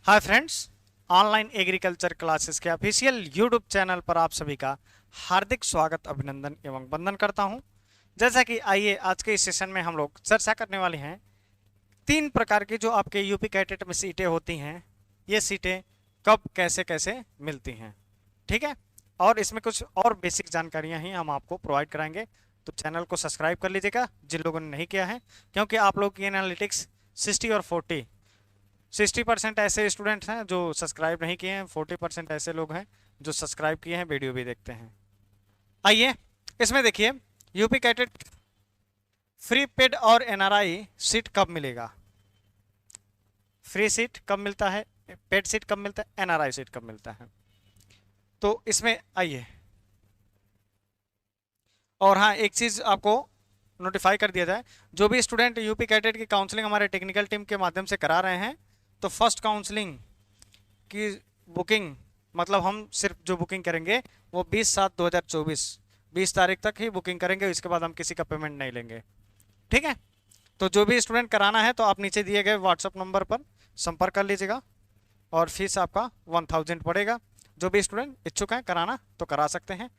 Hi friends, online agriculture classes के official YouTube channel पर आप सभी का हार्दिक स्वागत, अभिनंदन एवं वंदन करता हूं। जैसा कि आइए आज के इस सेशन में हम लोग चर्चा करने वाले हैं तीन प्रकार की जो आपके यूपी कैडेट में सीटें होती हैं, ये सीटें कब कैसे कैसे मिलती हैं। ठीक है, और इसमें कुछ और बेसिक जानकारियां ही हम आपको प्रोवाइड कराएंगे, तो चैनल को सब्सक्राइब कर लीजिएगा जिन लोगों ने नहीं किया है, क्योंकि आप लोग की एनालिटिक्स 60 और 60% ऐसे स्टूडेंट्स हैं जो सब्सक्राइब नहीं किए हैं, 40% ऐसे लोग हैं जो सब्सक्राइब किए हैं, वीडियो भी देखते हैं। आइए इसमें देखिए, यूपी कैडेट फ्री पेड और एनआरआई सीट कब मिलेगा। फ्री सीट कब मिलता है, पेड सीट कब मिलता है, एनआरआई सीट कब मिलता है। तो इसमें आइए, और हाँ एक चीज आपको नोटिफाई कर दिया जाए, जो भी स्टूडेंट यूपी कैडेट की काउंसलिंग हमारे टेक्निकल टीम के माध्यम से करा रहे हैं, तो फर्स्ट काउंसलिंग की बुकिंग, मतलब हम सिर्फ जो बुकिंग करेंगे वो 20/7/2024 20 तारीख तक ही बुकिंग करेंगे, इसके बाद हम किसी का पेमेंट नहीं लेंगे। ठीक है, तो जो भी स्टूडेंट कराना है तो आप नीचे दिए गए व्हाट्सअप नंबर पर संपर्क कर लीजिएगा, और फीस आपका 1000 पड़ेगा। जो भी स्टूडेंट इच्छुक हैं कराना तो करा सकते हैं।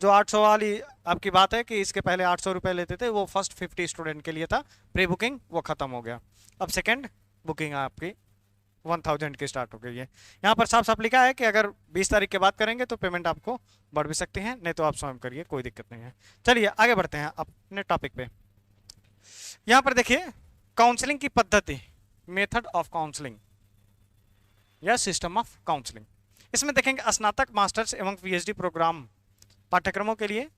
जो 800 वाली आपकी बात है कि इसके पहले 800 रुपये लेते थे, वो फर्स्ट 50 स्टूडेंट के लिए था, प्री बुकिंग वो खत्म हो गया। अब सेकेंड बुकिंग आपकी 1000 की स्टार्ट हो गई है। यहाँ पर साफ साफ लिखा है कि अगर 20 तारीख के बाद करेंगे तो पेमेंट आपको बढ़ भी सकती है, नहीं तो आप स्वयं करिए, कोई दिक्कत नहीं है। चलिए आगे बढ़ते हैं अपने टॉपिक पे। यहाँ पर देखिए काउंसलिंग की पद्धति, मेथड ऑफ काउंसलिंग या सिस्टम ऑफ काउंसलिंग। इसमें देखेंगे स्नातक, मास्टर्स एवं पीएचडी प्रोग्राम पाठ्यक्रमों के लिए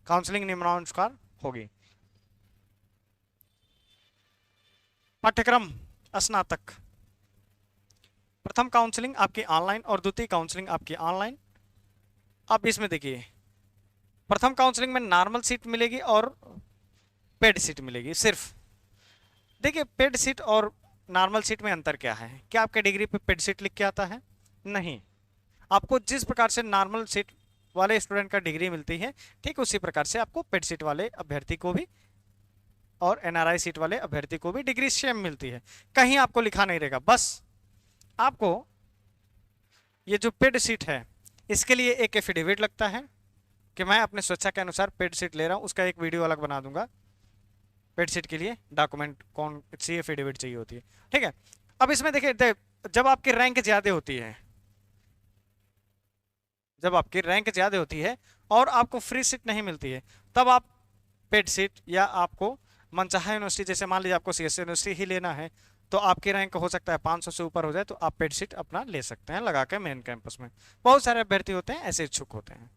काउंसलिंग निम्नानुसार होगी। पाठ्यक्रम स्नातक, प्रथम काउंसलिंग आपकी ऑनलाइन और द्वितीय काउंसलिंग आपकी ऑनलाइन। अब इसमें देखिए, प्रथम काउंसलिंग में नॉर्मल सीट मिलेगी और पेड सीट मिलेगी। सिर्फ देखिए, पेड सीट और नॉर्मल सीट में अंतर क्या है, क्या आपके डिग्री पे पेड सीट लिख के आता है? नहीं, आपको जिस प्रकार से नॉर्मल सीट वाले स्टूडेंट का डिग्री मिलती है, ठीक उसी प्रकार से आपको पेड सीट वाले अभ्यर्थी को भी और एनआरआई सीट वाले अभ्यर्थी को भी डिग्री सेम मिलती है। कहीं आपको लिखा नहीं रहेगा, बस आपको ये जो पेड सीट है इसके लिए एक एफिडेविट लगता है कि मैं अपने स्वेच्छा के अनुसार पेड सीट ले रहा हूं, उसका एक वीडियो अलग बना दूंगा। पेड सीट के लिए डॉक्यूमेंट कौन सी एफिडेविट चाहिए होती है, ठीक है। अब इसमें देखिए, जब आपकी रैंक ज्यादा होती है, जब आपकी रैंक ज्यादा होती है और आपको फ्री सीट नहीं मिलती है, तब आप पेड सीट या आपको मनचाहा यूनिवर्सिटी, जैसे मान लीजिए आपको सीएससी यूनिवर्सिटी ही लेना है, तो आपकी रैंक हो सकता है 500 से ऊपर हो जाए, तो आप पेड सीट अपना ले सकते हैं लगा के मेन कैंपस में। बहुत सारे अभ्यर्थी होते हैं ऐसे इच्छुक होते हैं,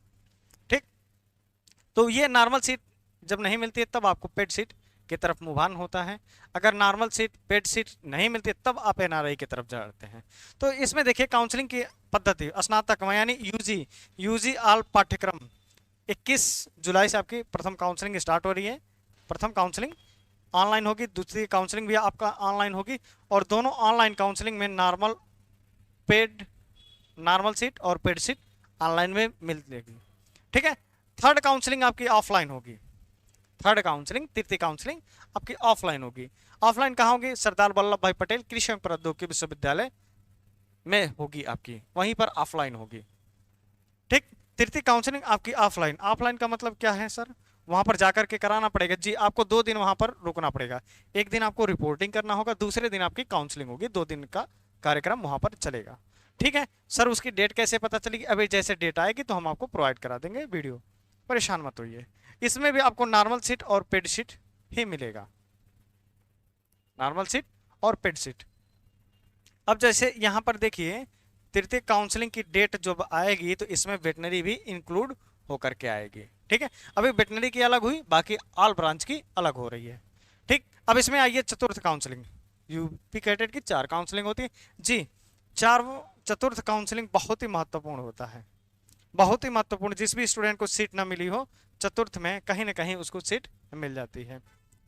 ठीक। तो ये नॉर्मल सीट जब नहीं मिलती है तब आपको पेड सीट की तरफ मूव ऑन होता है। अगर नॉर्मल सीट पेड सीट नहीं मिलती है तब आप एनआरआई की तरफ जाते हैं। तो इसमें देखिए काउंसलिंग की पद्धति, स्नातक में यानी यूजी, यूजी ऑल पाठ्यक्रम 21 जुलाई से आपकी प्रथम काउंसलिंग स्टार्ट हो रही है। प्रथम काउंसलिंग ऑनलाइन होगी, दूसरी काउंसलिंग भी आपका ऑनलाइन होगी, और दोनों ऑनलाइन काउंसलिंग में नॉर्मल पेड, नॉर्मल सीट और पेड सीट ऑनलाइन में मिलेगी, ठीक है। थर्ड काउंसलिंग आपकी ऑफलाइन होगी, थर्ड काउंसलिंग, तृतीय काउंसलिंग आपकी ऑफलाइन होगी। ऑफलाइन कहाँ होगी? सरदार वल्लभ भाई पटेल कृषि प्रौद्योगिकी विश्वविद्यालय में होगी आपकी, वहीं पर ऑफलाइन होगी, ठीक। तृतीय काउंसलिंग आपकी ऑफलाइन, ऑफलाइन का मतलब क्या है सर? वहां पर जाकर के कराना पड़ेगा जी, आपको 2 दिन वहां पर रुकना पड़ेगा। एक दिन आपको रिपोर्टिंग करना होगा, दूसरे दिन आपकी काउंसलिंग होगी, 2 दिन का कार्यक्रम वहां पर चलेगा, ठीक है। सर उसकी डेट कैसे पता चलेगी? अभी जैसे डेट आएगी तो हम आपको प्रोवाइड करा देंगे वीडियो, परेशान मत होइए। इसमें भी आपको नॉर्मल सीट और पेड सीट ही मिलेगा, नॉर्मल सीट और पेड सीट। अब जैसे यहां पर देखिए, तृतीय काउंसलिंग की डेट जब आएगी तो इसमें वेटनरी भी इंक्लूड होकर के आएगी, ठीक है। अभी वेटनरी की अलग हुई, बाकी ऑल ब्रांच की अलग हो रही है, ठीक। अब इसमें आइए चतुर्थ काउंसलिंग। यूपी कैडेट की 4 काउंसलिंग होती है जी, चतुर्थ काउंसलिंग बहुत ही महत्वपूर्ण होता है, बहुत ही महत्वपूर्ण। जिस भी स्टूडेंट को सीट ना मिली हो, चतुर्थ में कहीं ना कहीं उसको सीट मिल जाती है,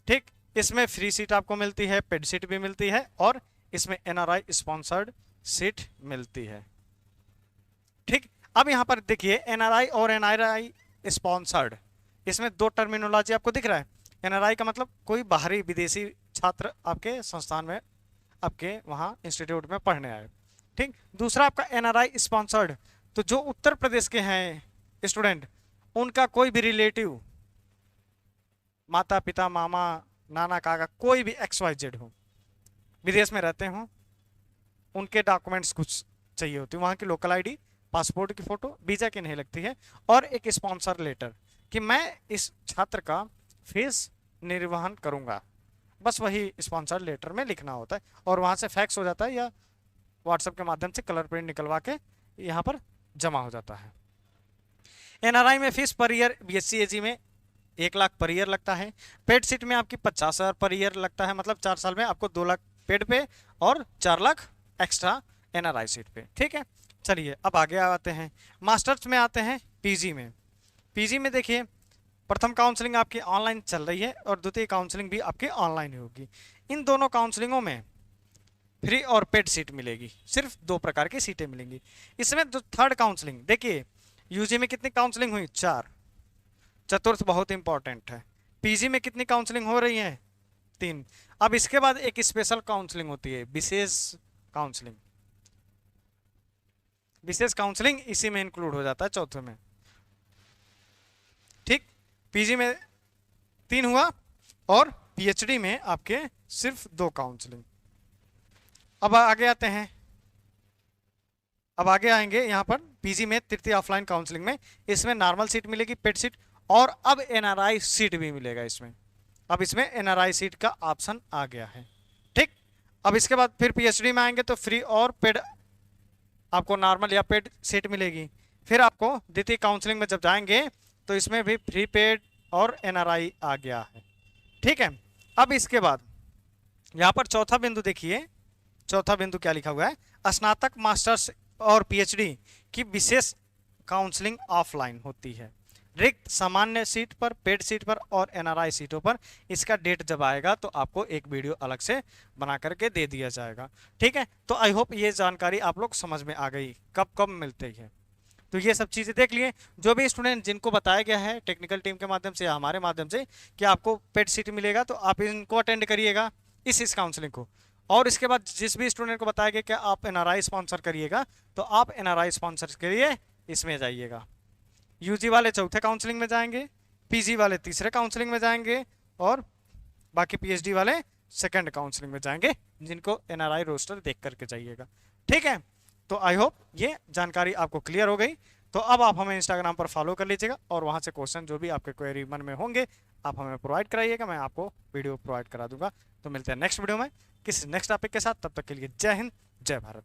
ठीक। इसमें फ्री सीट आपको मिलती है, पेड सीट भी मिलती है, और इसमें एनआरआई स्पॉन्सर्ड सीट मिलती है, ठीक। अब यहां पर देखिए एनआरआई और एनआरआई स्पॉन्सर्ड, इसमें 2 टर्मिनोलॉजी आपको दिख रहा है। एनआरआई का मतलब कोई बाहरी विदेशी छात्र आपके संस्थान में, आपके वहां इंस्टीट्यूट में पढ़ने आए, ठीक। दूसरा आपका एनआरआई स्पॉन्सर्ड, तो जो उत्तर प्रदेश के हैं स्टूडेंट, उनका कोई भी रिलेटिव, माता पिता मामा नाना काका, कोई भी XYZ हो, विदेश में रहते हो, उनके डॉक्यूमेंट्स कुछ चाहिए होती है, वहाँ की लोकल आईडी, पासपोर्ट की फोटो, वीजा की नहीं लगती है, और एक स्पॉन्सर लेटर कि मैं इस छात्र का फीस निर्वहन करूंगा, बस वही स्पॉन्सर लेटर में लिखना होता है, और वहाँ से फैक्स हो जाता है या व्हाट्सएप के माध्यम से कलर प्रिंट निकलवा के यहाँ पर जमा हो जाता है। एनआरआई में fees per year BSc AG में 1 लाख पर ईयर लगता है। पेड सीट में आपकी 50,000 पर ईयर लगता है, मतलब 4 साल में आपको 2 लाख पेड पे और 4 लाख एक्स्ट्रा एनआरआई सीट पे। ठीक है, चलिए अब आगे आते हैं, मास्टर्स में आते हैं। पीजी में देखिए, प्रथम काउंसलिंग आपकी ऑनलाइन चल रही है और द्वितीय काउंसलिंग भी आपकी ऑनलाइन ही होगी। इन दोनों काउंसलिंगों में फ्री और पेड सीट मिलेगी, सिर्फ 2 प्रकार की सीटें मिलेंगी। इसमें जो थर्ड काउंसलिंग, देखिए यूजी में कितनी काउंसलिंग हुई, 4, चतुर्थ बहुत इंपॉर्टेंट है। पीजी में कितनी काउंसलिंग हो रही है, 3। अब इसके बाद एक स्पेशल काउंसलिंग होती है, विशेष काउंसलिंग। विशेष काउंसलिंग इसी में इंक्लूड हो जाता है, चौथे में। ठीक, पीजी में 3 हुआ और पीएचडी में आपके सिर्फ 2 काउंसलिंग। अब आगे आते हैं, अब आगे आएंगे यहाँ पर पीजी में तृतीय ऑफलाइन काउंसलिंग में, इसमें नॉर्मल सीट मिलेगी, पेड सीट, और अब एनआरआई सीट भी मिलेगा इसमें। अब इसमें एनआरआई सीट का ऑप्शन आ गया है। ठीक, अब इसके बाद फिर पीएचडी में आएंगे तो फ्री और पेड आपको नॉर्मल या पेड सीट मिलेगी। फिर आपको द्वितीय काउंसलिंग में जब जाएंगे तो इसमें भी फ्री पेड और एनआरआई आ गया है। ठीक है, अब इसके बाद यहाँ पर चौथा बिंदु देखिए, चौथा बिंदु क्या लिखा हुआ है, स्नातक मास्टर्स और पीएचडी की विशेष काउंसलिंग ऑफलाइन होती है, रिक्त सामान्य सीट पर, पेड सीट पर और एनआरआई सीटों पर। इसका डेट जब आएगा तो आपको एक वीडियो अलग से बना करके दे दिया जाएगा। ठीक है, तो आई होप ये जानकारी आप लोग समझ में आ गई, कब कब मिलते हैं। तो ये सब चीज़ें देख लिए, जो भी स्टूडेंट जिनको बताया गया है टेक्निकल टीम के माध्यम से या हमारे माध्यम से कि आपको पेड सीट मिलेगा, तो आप इनको अटेंड करिएगा, इस काउंसलिंग को। और इसके बाद जिस भी स्टूडेंट को बताया गया कि आप एनआरआई स्पॉन्सर करिएगा, तो आप एनआरआई स्पॉन्सर के लिए इसमें जाइएगा। यूजी वाले चौथे काउंसलिंग में जाएंगे, पीजी वाले तीसरे काउंसलिंग में जाएंगे, और बाकी पीएचडी वाले सेकंड काउंसलिंग में जाएंगे, जिनको एनआरआई रोस्टर देख करके जाइएगा। ठीक है, तो आई होप ये जानकारी आपको क्लियर हो गई। तो अब आप हमें इंस्टाग्राम पर फॉलो कर लीजिएगा और वहाँ से क्वेश्चन जो भी आपके क्वेरी मन में होंगे आप हमें प्रोवाइड कराइएगा, मैं आपको वीडियो प्रोवाइड करा दूंगा। तो मिलते हैं नेक्स्ट वीडियो में किसी नेक्स्ट टॉपिक के साथ, तब तक के लिए जय हिंद, जय भारत।